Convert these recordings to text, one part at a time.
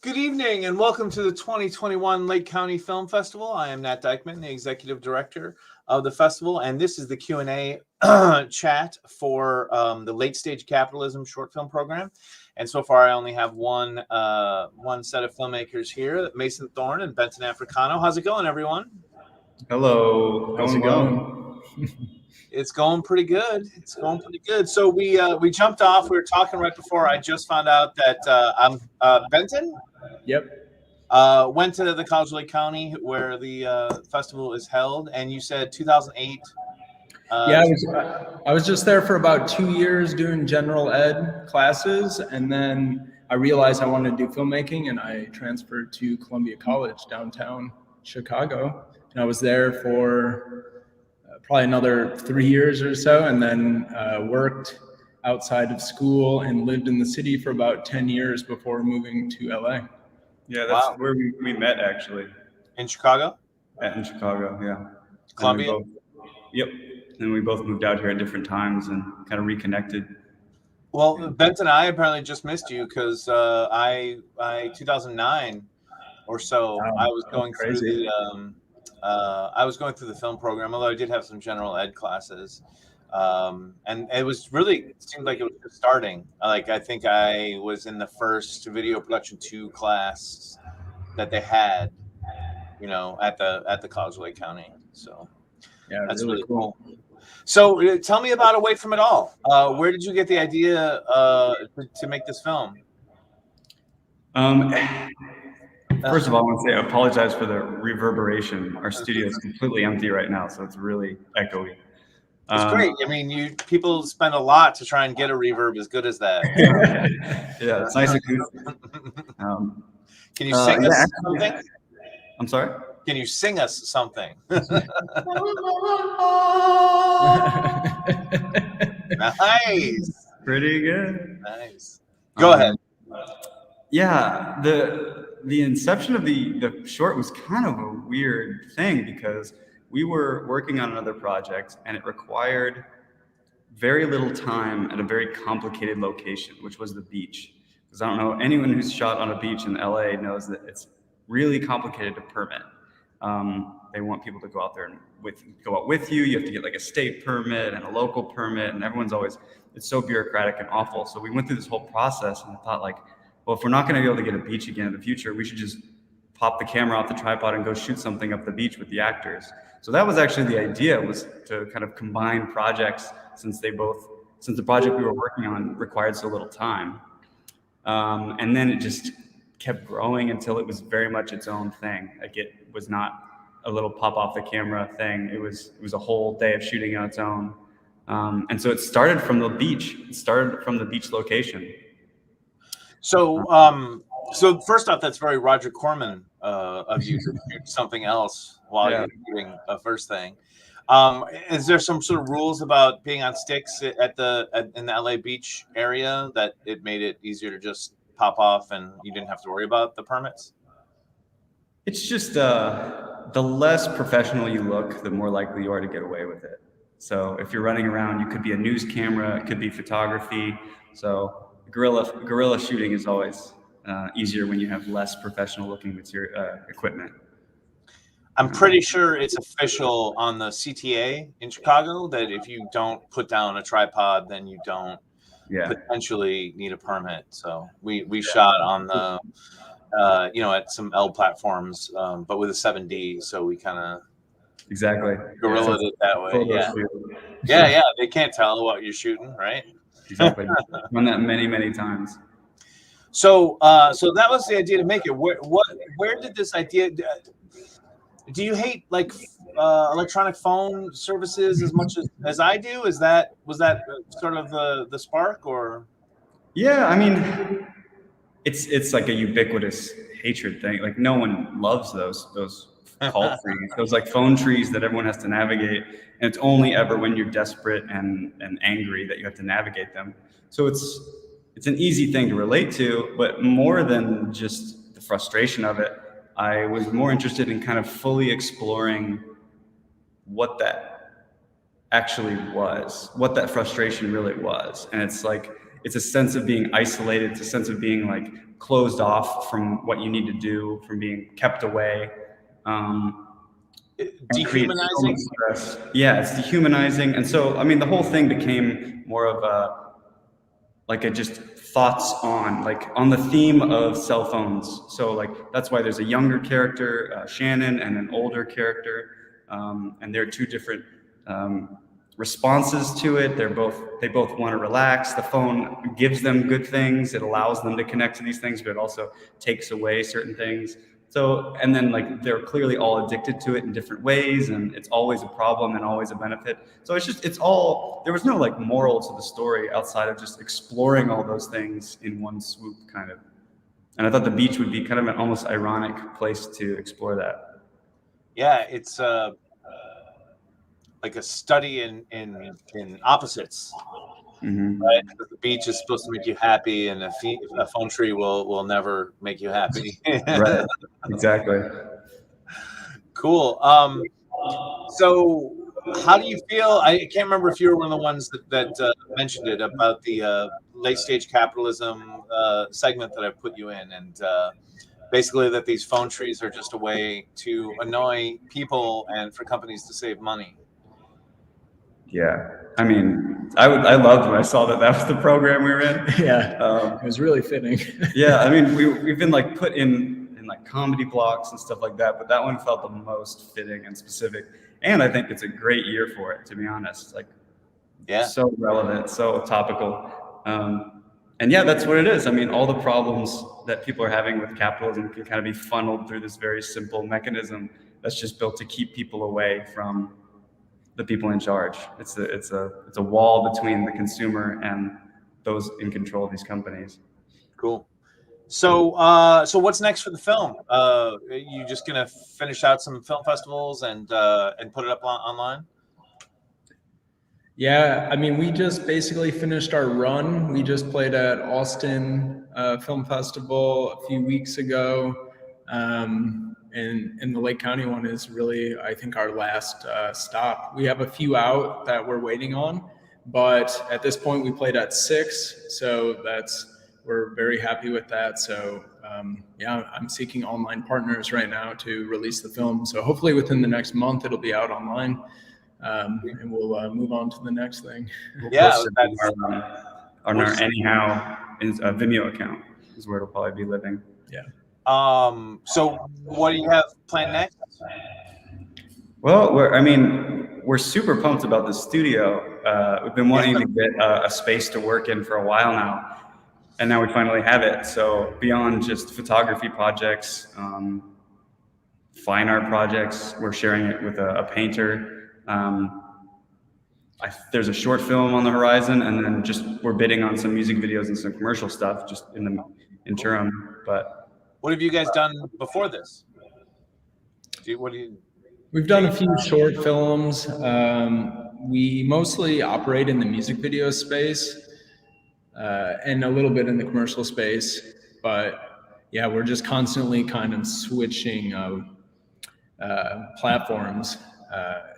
Good evening and welcome to the 2021 Lake County Film Festival. I am Nat Dykman, the executive director of the festival, and this is the Q&A chat for the Late Stage Capitalism short film program. And so far, I only have one set of filmmakers here, Mason Thorne and Benton Africano. How's it going, everyone? Hello. How's it going? It's going pretty good. It's going pretty good. So we jumped off. We were talking right before. I just found out that Benton. Yep. Went to the College of Lake County where the festival is held, and you said 2008. Yeah, I was just there for about 2 years doing general ed classes, and then I realized I wanted to do filmmaking, and I transferred to Columbia College downtown Chicago, and I was there for probably another 3 years or so, and then worked outside of school and lived in the city for about 10 years before moving to LA. Yeah, that's where we met, actually. In Chicago? In Chicago, yeah. Columbia? Yep. And we both moved out here at different times and kind of reconnected. Well, Benton and I apparently just missed you because I 2009 or so, I was going through the film program, although I did have some general ed classes. And it was really seemed like it was just starting. Like I think I was in the first video production 2 class that they had, at the College of Lake County. So yeah, that's really cool. So tell me about Away From It All. Where did you get the idea to make this film? First of all, I want to say I apologize for the reverberation. Our studio is completely empty right now, so it's really echoey. It's great. I mean, people spend a lot to try and get a reverb as good as that. Yeah, it's nice acoustic. Can you sing us something? I'm sorry? Can you sing us something? Nice. Pretty good. Nice. Go ahead. Yeah, the inception of the short was kind of a weird thing because we were working on another project and it required very little time at a very complicated location, which was the beach. Because I don't know, anyone who's shot on a beach in LA knows that it's really complicated to permit. They want people to go out there and go out with you. You have to get like a state permit and a local permit, and it's so bureaucratic and awful. So we went through this whole process and I thought like, well, if we're not going to be able to get a beach again in the future, we should just pop the camera off the tripod and go shoot something up the beach with the actors. So that was actually the idea, was to kind of combine projects since the project we were working on required so little time. And then it just kept growing until it was very much its own thing. Like it was not a little pop off the camera thing. It was a whole day of shooting on its own. And so it started from the beach. It started from the beach location. So, first off, that's very Roger Corman of you to do something else while you're doing a first thing. Is there some sort of rules about being on sticks in the LA beach area that it made it easier to just pop off and you didn't have to worry about the permits? It's just the less professional you look, the more likely you are to get away with it. So if you're running around, you could be a news camera, it could be photography. So guerrilla shooting is always easier when you have less professional looking equipment. I'm pretty sure it's official on the CTA in Chicago that if you don't put down a tripod, then you don't potentially need a permit. So we shot on the at some L platforms, but with a 7D. So we kind of guerrilled it that way. Yeah. They can't tell what you're shooting, right? Exactly. Done that many times. So that was the idea to make it. Where did this idea? Do you hate like electronic phone services as much as I do? Was that sort of the spark, or? Yeah, I mean, it's like a ubiquitous hatred thing. Like no one loves those call trees, those like phone trees that everyone has to navigate, and it's only ever when you're desperate and angry that you have to navigate them. So it's an easy thing to relate to, but more than just the frustration of it, I was more interested in kind of fully exploring what that actually was, what that frustration really was. And it's like it's a sense of being isolated. It's a sense of being like closed off from what you need to do, from being kept away. Dehumanizing. Stress. Yeah, it's dehumanizing. And so, I mean, the whole thing became more of a just thoughts on the theme of cell phones. So like, that's why there's a younger character, Shannon, and an older character. And they're two different responses to it. They both want to relax. The phone gives them good things. It allows them to connect to these things, but it also takes away certain things. So, and then like they're clearly all addicted to it in different ways, and it's always a problem and always a benefit. So there was no like moral to the story outside of just exploring all those things in one swoop kind of. And I thought the beach would be kind of an almost ironic place to explore that. Yeah, it's like a study in opposites. Mm-hmm. Right? Because the beach is supposed to make you happy, and a phone tree will never make you happy. Right. Exactly. Cool. So how do you feel? I can't remember if you were one of the ones that mentioned it about the late stage capitalism segment that I put you in, and basically that these phone trees are just a way to annoy people and for companies to save money. Yeah, I mean, I loved when I saw that was the program we were in. Yeah, it was really fitting. Yeah, I mean, we've been like put in like comedy blocks and stuff like that, but that one felt the most fitting and specific. And I think it's a great year for it, to be honest. Like, yeah, so relevant, so topical. And yeah, that's what it is. I mean, all the problems that people are having with capitalism can kind of be funneled through this very simple mechanism that's just built to keep people away from the people in charge. It's a wall between the consumer and those in control of these companies. Cool. So what's next for the film? You just gonna finish out some film festivals and put it up online? Yeah, I mean, we just basically finished our run. We just played at Austin Film Festival a few weeks ago. And the Lake County one is really, I think, our last stop. We have a few out that we're waiting on, but at this point we played at 6, so we're very happy with that. So yeah, I'm seeking online partners right now to release the film. So hopefully within the next month it'll be out online, and we'll move on to the next thing. Yeah, on our Anyhow Vimeo account is where it'll probably be living. Yeah. So what do you have planned next? Well, we're super pumped about the studio. We've been wanting to get a space to work in for a while now, and now we finally have it. So beyond just photography projects, fine art projects, we're sharing it with a painter. There's a short film on the horizon, and then we're bidding on some music videos and some commercial stuff just in the interim. But what have you guys done before this? We've done a few short films. We mostly operate in the music video space and a little bit in the commercial space. But yeah, we're just constantly kind of switching platforms.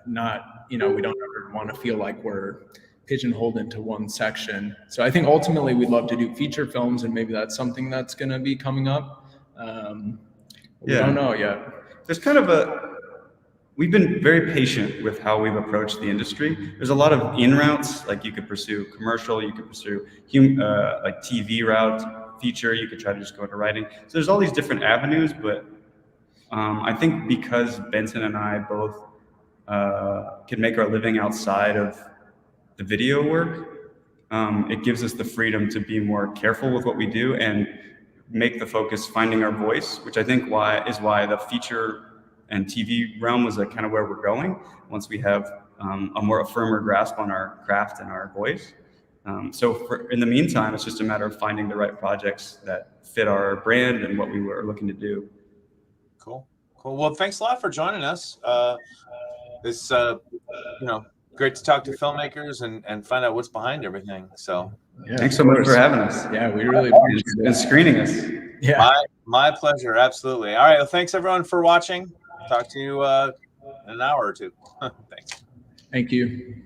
We don't ever want to feel like we're pigeonholed into one section. So I think ultimately we'd love to do feature films, and maybe that's something that's going to be coming up. We don't know yet. There's we've been very patient with how we've approached the industry. There's a lot of in routes, like you could pursue commercial, you could pursue like TV route, feature, you could try to just go into writing. So there's all these different avenues, but I think because Benson and I both can make our living outside of the video work, it gives us the freedom to be more careful with what we do and make the focus finding our voice, which I think is why the feature and TV realm was kind of where we're going once we have a firmer grasp on our craft and our voice. So in the meantime, it's just a matter of finding the right projects that fit our brand and what we were looking to do. Cool. Well, thanks a lot for joining us. It's great to talk to filmmakers and find out what's behind everything. So yeah, thanks so much for having us. Yeah, we really appreciate it. And screening us. Yeah, my pleasure. Absolutely. All right. Well, thanks everyone for watching. Talk to you in an hour or two. Thanks. Thank you.